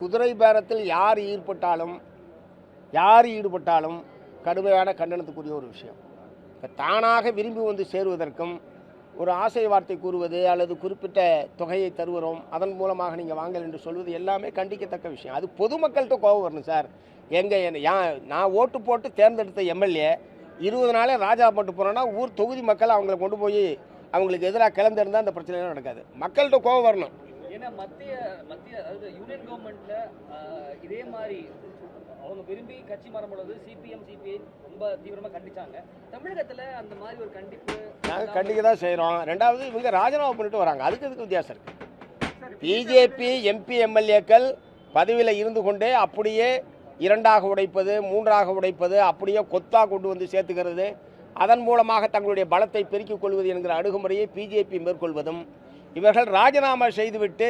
குதிரை பேரத்தில் யார் ஈடுபட்டாலும் கடுமையான கண்டனத்துக்குரிய ஒரு விஷயம். தானாக விரும்பி வந்து சேருவதற்கும் ஒரு ஆசை வார்த்தை கூறுவது அல்லது குறிப்பிட்ட தொகையை தருகிறோம் அதன் மூலமாக நீங்கள் வாங்கல் என்று சொல்வது எல்லாமே கண்டிக்கத்தக்க விஷயம். அது பொதுமக்கள்கிட்ட கோபம் வரணும் சார். நான் ஓட்டு போட்டு தேர்ந்தெடுத்த எம்எல்ஏ 20 நாளே ராஜா போட்டு போகிறோன்னா ஊர் தொகுதி மக்கள் அவங்களை கொண்டு போய் அவங்களுக்கு எதிராக கிளம்பிருந்தால் அந்த பிரச்சனைலாம் நடக்காது. மக்கள்கிட்ட கோபம் வரணும். ஏன்னா மத்திய அதாவது யூனியன் கவர்மெண்ட்ல இதே மாதிரி அவங்க விரும்பி கட்சி மாறும் பொழுது சிபிஎம் சிபிஐ ரொம்ப தீவிரமாக கண்டிச்சாங்க. தமிழகத்தில் அந்த மாதிரி ஒரு கண்டிப்பு நாங்கள் கண்டிக்க தான் செய்கிறோம். ரெண்டாவது இவங்க ராஜினாமா பண்ணிட்டு வராங்க. அதுக்கு வித்தியாசம் இருக்குது. பிஜேபி எம்பி எம்எல்ஏக்கள் பதவியில் இருந்து கொண்டே அப்படியே 2ஆக உடைப்பது 3ஆக உடைப்பது அப்படியே கொத்தாக கொண்டு வந்து சேர்த்துக்கிறது அதன் மூலமாக தங்களுடைய பலத்தை பெருக்கிக் கொள்வது என்கிற அணுகுமுறையை பிஜேபி மேற்கொள்வதும் இவர்கள் ராஜினாமா செய்துவிட்டு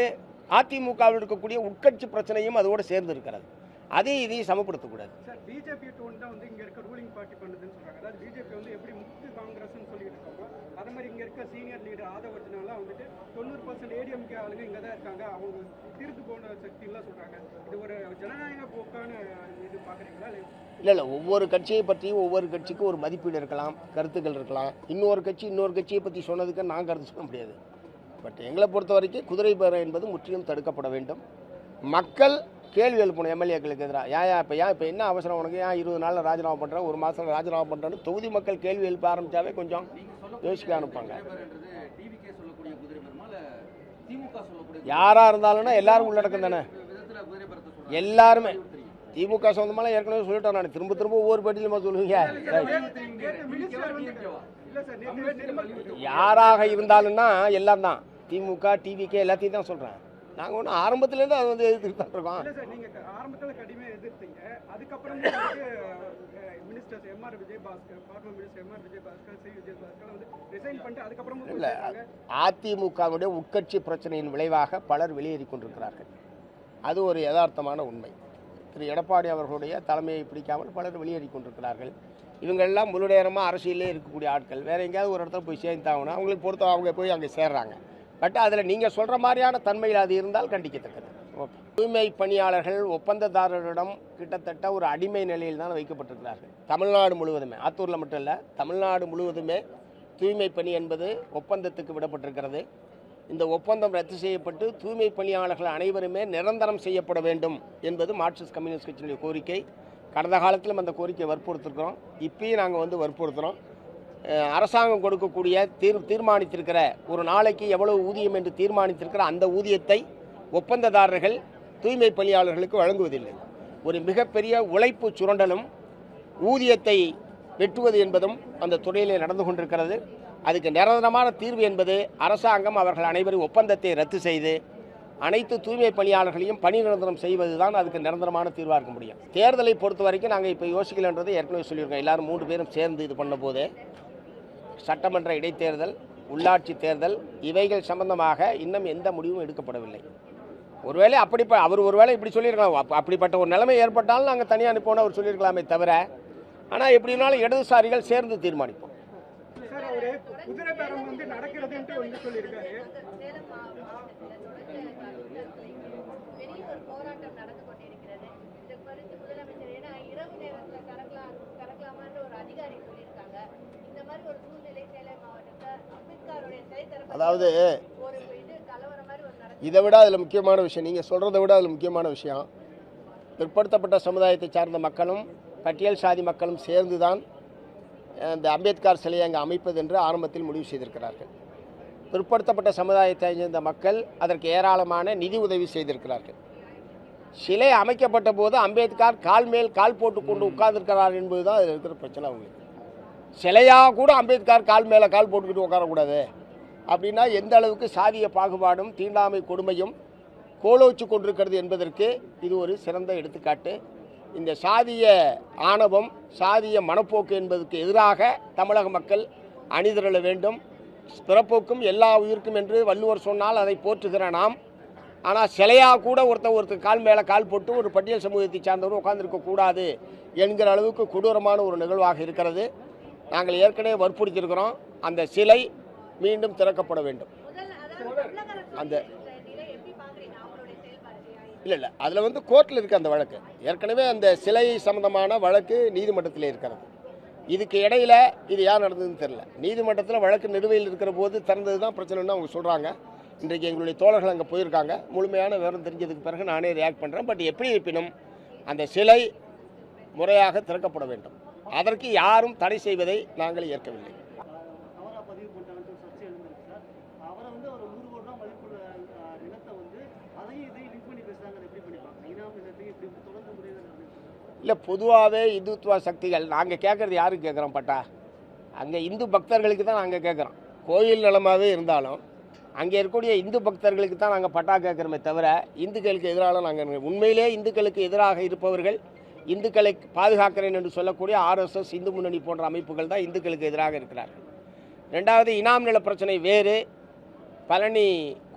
அதிமுகவில் இருக்கக்கூடிய உட்கட்சி பிரச்சனையும் அதோடு சேர்ந்து இருக்கிறது. இதையும் சமப்படுத்தக்கூடாது. சார், பிஜேபி டோன் தான் வந்து இங்கே இருக்க ரூலிங் பார்ட்டி பண்ணுதுன்னு சொல்கிறாங்க. அதாவது பிஜேபி வந்து எப்படி முக்து காங்கிரஸ்ன்னு சொல்லிட்டு இருக்காங்க, அதே மாதிரி இங்கே இருக்க சீனியர் லீடர் ஆதவர்ஜனாலாம் வந்துட்டு 90% ஏடிஎம்கே ஆளுங்க இங்கே தான் இருக்காங்க, அவங்க தீர்த்து போன சக்திலாம் சொல்கிறாங்க. இது ஒரு ஜனநாயக போக்கான இது பார்க்குறீங்களா? இல்லை, ஒவ்வொரு கட்சியை பற்றியும் ஒவ்வொரு கட்சிக்கும் ஒரு மதிப்பீடு இருக்கலாம், கருத்துக்கள் இருக்கலாம். இன்னொரு கட்சியை பற்றி சொன்னதுக்கு நான் கருத்து சொல்ல முடியாது. பட் எங்களை பொறுத்த வரைக்கும் குதிரை பேரம் என்பது முற்றிலும் தடுக்கப்பட வேண்டும். மக்கள் கேள்வி எழுப்பணும் எம்எல்ஏக்களுக்கு எதிராக. இப்போ என்ன அவசரம் உனக்கு? 20 நாளில் ராஜினாமா பண்ணுறேன், 1 மாதம் ராஜினாமா பண்ணுறேன்னு தொகுதி மக்கள் கேள்வி எழுப்ப ஆரம்பித்தாவே கொஞ்சம் யோசிக்க அனுப்பாங்க. யாராக இருந்தாலும்னா எல்லாரும் உள்ளடக்கம் தானே. எல்லாருமே திமுக சொந்தமாலாம் ஏற்கனவே சொல்லிட்டோம். நான் திரும்ப ஒவ்வொரு பேட்டியிலுமா சொல்லுவீங்க. யாராக இருந்தாலும்னா எல்லாம் தான். திமுக டிவிகே எல்லாத்தையும் தான் சொல்கிறேன். நாங்கள் ஒன்றும் ஆரம்பத்துலேருந்து அது வந்து எதிர்த்து தான் இருக்கோம். நீங்கள் ஆரம்பத்தில் கடுமையாக எதிர்த்தீங்க. அதுக்கப்புறம் ministers MR Vijayabaskar, former minister MR Vijayabaskar, C Vijayabaskar வந்து ரிசைன் பண்ணிட்டு அதுக்கப்புறம் இல்லை, அதிமுகவுடைய உட்கட்சி பிரச்சனையின் விளைவாக பலர் வெளியேறி கொண்டிருக்கிறார்கள். அது ஒரு யதார்த்தமான உண்மை. திரு எடப்பாடி அவர்களுடைய தலைமையை பிடிக்காமல் பலர் வெளியேறி கொண்டிருக்கிறார்கள். இவங்கெல்லாம் முழு நேரமாக அரசியலே இருக்கக்கூடிய ஆட்கள். வேறு எங்கேயாவது ஒரு இடத்துல போய் சேர்ந்தாங்கன்னா அவங்களுக்கு பொறுத்த அவங்க போய் அங்கே சேர்றாங்க. பட் அதில் நீங்கள் சொல்கிற மாதிரியான தன்மையில் அது இருந்தால் கண்டிக்கத்தக்கது. ஓகே, தூய்மை பணியாளர்கள் ஒப்பந்ததாரரிடம் கிட்டத்தட்ட ஒரு அடிமை நிலையில் தான் வைக்கப்பட்டிருக்கிறார்கள். தமிழ்நாடு முழுவதுமே, ஆத்தூரில் மட்டும் இல்லை, தமிழ்நாடு முழுவதுமே தூய்மை பணி என்பது ஒப்பந்தத்துக்கு விடப்பட்டிருக்கிறது. இந்த ஒப்பந்தம் ரத்து செய்யப்பட்டு தூய்மை பணியாளர்கள் அனைவருமே நிரந்தரம் செய்யப்பட வேண்டும் என்பது மார்க்சிஸ்ட் கம்யூனிஸ்ட் கட்சியினுடைய கோரிக்கை. கடந்த காலத்திலும் அந்த கோரிக்கையை வற்புறுத்திருக்கிறோம். இப்பயும் நாங்கள் வந்து வற்புறுத்துகிறோம். அரசாங்கம் கொடுக்கக்கூடிய தீர்மானித்திருக்கிற ஒரு நாளைக்கு எவ்வளவு ஊதியம் என்று தீர்மானித்திருக்கிற அந்த ஊதியத்தை ஒப்பந்ததாரர்கள் தூய்மை பணியாளர்களுக்கு வழங்குவதில்லை. ஒரு மிகப்பெரிய உழைப்பு சுரண்டலும் ஊதியத்தை வெட்டுவது என்பதும் அந்த துறையிலே நடந்து கொண்டிருக்கிறது. அதுக்கு நிரந்தரமான தீர்வு என்பது அரசாங்கம் அவர்கள் அனைவரும் ஒப்பந்தத்தை ரத்து செய்து அனைத்து தூய்மை பணியாளர்களையும் பணி நிரந்தரம் செய்வது தான் அதுக்கு நிரந்தரமான தீர்வாக இருக்க முடியும். தேர்தலை பொறுத்த வரைக்கும் நாங்கள் இப்போ யோசிக்கலன்றது ஏற்கனவே சொல்லியிருக்கோம். எல்லாரும் 3 பேரும் சேர்ந்து இது பண்ண போது சட்டமன்ற இடைத்தேர்தல், உள்ளாட்சி தேர்தல் இவைகள் சம்பந்தமாக இன்னும் எந்த முடிவும் எடுக்கப்படவில்லை. ஒருவேளை அவர் ஒருவேளை இப்படி சொல்லியிருக்கலாம். அப்படிப்பட்ட ஒரு நிலைமை ஏற்பட்டாலும் நாங்கள் தனியாக அனுப்போன்னு அவர் சொல்லியிருக்கலாமே தவிர, ஆனால் எப்படினாலும் இடதுசாரிகள் சேர்ந்து தீர்மானிப்போம். குதிரை பேரம் வந்து நடக்கிறதுன்ட்டு வந்து சொல்லியிருக்காரு. அதாவது இதை விட அதில் முக்கியமான விஷயம், நீங்கள் சொல்கிறத விட அதில் முக்கியமான விஷயம், பிற்படுத்தப்பட்ட சமுதாயத்தை சார்ந்த மக்களும் பட்டியல் சாதி மக்களும் சேர்ந்து தான் இந்த அம்பேத்கர் சிலையை அங்கே அமைப்பது என்று ஆரம்பத்தில் முடிவு செய்திருக்கிறார்கள். பிற்படுத்தப்பட்ட சமுதாயத்தை சேர்ந்த மக்கள் அதற்கு ஏராளமான நிதி உதவி செய்திருக்கிறார்கள். சிலை அமைக்கப்பட்ட போது அம்பேத்கர் கால் மேல் கால் போட்டு கொண்டு உட்கார்ந்துருக்கிறார் என்பது தான் அதில் இருக்கிற பிரச்சனை. அவங்களுக்கு சிலையாக கூட அம்பேத்கர் கால் மேலே கால் போட்டுக்கிட்டு உட்காரக்கூடாது அப்படின்னா எந்த அளவுக்கு சாதிய பாகுபாடும் தீண்டாமை கொடுமையும் கோலோச்சு கொண்டிருக்கிறது என்பதற்கு இது ஒரு சிறந்த எடுத்துக்காட்டு. இந்த சாதிய ஆணவம், சாதிய மனப்போக்கு என்பதற்கு எதிராக தமிழக மக்கள் அணிதிரள வேண்டும். பிறப்போக்கும் எல்லா உயிருக்கும் என்று வள்ளுவர் சொன்னால் அதை போற்றுகிற நாம், ஆனால் சிலையாக கூட ஒருத்தர் கால் மேலே கால் போட்டு ஒரு பட்டியல் சமூகத்தை சார்ந்தவரும் உட்கார்ந்துருக்கக்கூடாது என்கிற அளவுக்கு கொடூரமான ஒரு நிகழ்வாக இருக்கிறது. நாங்கள் ஏற்கனவே வற்புறுத்தியிருக்கிறோம். அந்த சிலை மீண்டும் திறக்கப்பட வேண்டும். அந்த இல்லை அதில் வந்து கோர்ட்டில் இருக்குது அந்த வழக்கு. ஏற்கனவே அந்த சிலை சம்பந்தமான வழக்கு நீதிமன்றத்தில் இருக்கிறது. இதுக்கு இடையில இது யார் நடந்ததுன்னு தெரியல. நீதிமன்றத்தில் வழக்கு நிலுவையில் இருக்கிற போது திறந்தது தான் பிரச்சனைன்னு அவங்க சொல்கிறாங்க. இன்றைக்கு எங்களுடைய தோழர்கள் அங்கே போயிருக்காங்க. முழுமையான விவரம் தெரிஞ்சதுக்கு பிறகு நானே ரியாக்ட் பண்ணுறேன். பட் எப்படி இருப்பினும் அந்த சிலை முறையாக திறக்கப்பட வேண்டும். அதற்கு யாரும் தடை செய்வதை நாங்கள் ஏற்கவில்லை. அவரை பதிவு பண்ணிட்டாங்கன்னு ஒரு சர்ச்சை எழுந்திருக்கு சார். அவரை வந்து ஒரு 100 கோடி ரூபாய் மதிப்புள்ள நிலத்தை வந்து அதையும் இதையும் லிங்க் பண்ணி பேசுறாங்க. அதை எப்படி பண்ணிப்பாங்க? இனாமினத்தையும் இப்படி தொடர்ந்து முறையில் இல்லை, பொதுவாகவே இந்துத்துவ சக்திகள் நாங்கள் கேட்குறது யாருக்கு கேட்குறோம் பட்டா? அங்கே இந்து பக்தர்களுக்கு தான் நாங்கள் கேட்குறோம். கோயில் நிலமாகவே இருந்தாலும் அங்கே இருக்கக்கூடிய இந்து பக்தர்களுக்கு தான் நாங்கள் பட்டா கேட்குறோமே தவிர இந்துக்களுக்கு எதிராக நாங்கள் உண்மையிலே இந்துக்களுக்கு எதிராக இருப்பவர்கள், இந்துக்களை பாதுகாக்கிறேன் என்று சொல்லக்கூடிய RSS, இந்து முன்னணி போன்ற அமைப்புகள் தான் இந்துக்களுக்கு எதிராக இருக்கிறார்கள். ரெண்டாவது, இனாம் நில பிரச்சனை வேறு, பழனி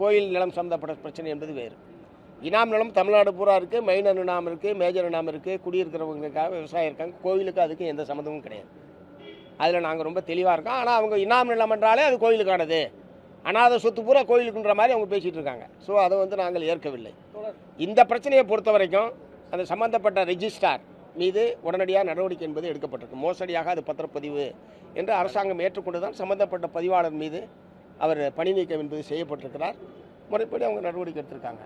கோயில் நிலம் சம்மந்தப்பட்ட பிரச்சனை என்பது வேறு. இனாம் நிலம் தமிழ்நாடு பூரா இருக்குது. மைனர் இனாம் இருக்குது, மேஜர் இனாம் இருக்குது. குடியிருக்கிறவங்களுக்காக விவசாயம் இருக்காங்க. கோயிலுக்கு அதுக்கு எந்த சம்மந்தமும் கிடையாது. அதில் நாங்கள் ரொம்ப தெளிவாக இருக்கோம். ஆனால் அவங்க இனாம் நிலம் என்றாலே அது கோயிலுக்கானது, அனாதை சொத்து பூரா கோயிலுக்குன்ற மாதிரி அவங்க பேசிகிட்டு இருக்காங்க. ஸோ அதை வந்து நாங்கள் ஏற்கவில்லை. இந்த பிரச்சனையை பொறுத்த வரைக்கும் அந்த சம்பந்தப்பட்ட ரெஜிஸ்ட்ரார் மீது உடனடியாக நடவடிக்கை என்பது எடுக்கப்பட்டிருக்கு. மோசடியாக அது பத்திரப்பதிவு என்று அரசாங்கம் ஏற்றுக்கொண்டு தான் சம்பந்தப்பட்ட பதிவாளர் மீது அவர் பணி நீக்கம் என்பது செய்யப்பட்டிருக்கிறார். முறைப்படி அவங்க நடவடிக்கை எடுத்திருக்காங்க.